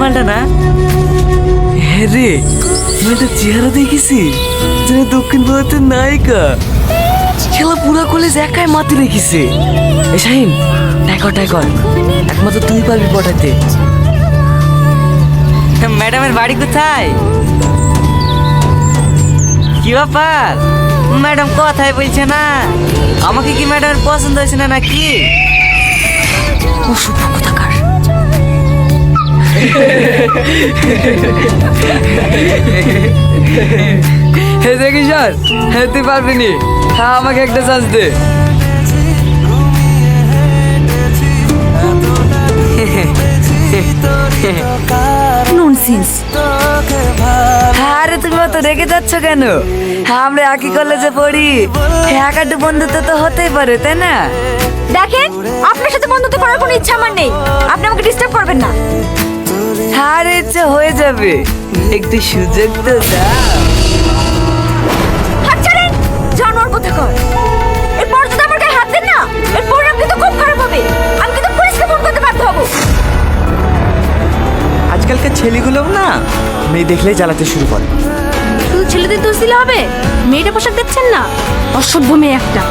মালটা না? হ্যাঁ রে, মেয়েটার চেহারা দেখেছি যেন দক্ষিণ ভারতের নায়িকা। খেলা পুরা কলেজ একাই মাতি রেখেছে। এ শাহিন, টাইকর একমাত্র তুই পারবি পটাতে। ম্যাডামের বাড়ি কোথায়? কি ব্যাপার, ম্যাডাম কথাই বলছে না? আমাকে কি ম্যাডামের পছন্দ হয়েছে না নাকি? অসভ্য কোথাকার। হে দেখি স্যার, হ্যাঁ তুই পারবি নি, হ্যাঁ আমাকে একটা চান্স দে। ননসেন্স। আরে তুমি তো রেগে যাচ্ছ কেন? আমরা একই কলেজে পড়ি, একাটু বন্ধুত্ব তো হতেই পারে, তাই না? দেখেন, আপনার সাথে বন্ধুত্ব করার কোনো ইচ্ছা আমার নেই। আপনি আমাকে ডিস্টার্ব করবেন না। আরে ইচ্ছে হয়ে যাবে, একটু সুযোগ তো দাও। হাত ছাড়েন, জানোয়ার কোথাকার। এরপর যদি আমার গায়ে হাত দেন না, এর পরিণাম কিন্তু খুব খারাপ হবে। আমি কিন্তু পুলিশকে ফোন করতে বাধ্য হব। আজকালকার ছেলেগুলো না মেয়ে দেখলেই জ্বালাতে শুরু করে। শুধু ছেলেদের দোষ দিলে হবে? মেয়েটা পোশাক দেখছেন না, অসভ্য মেয়ে একটা।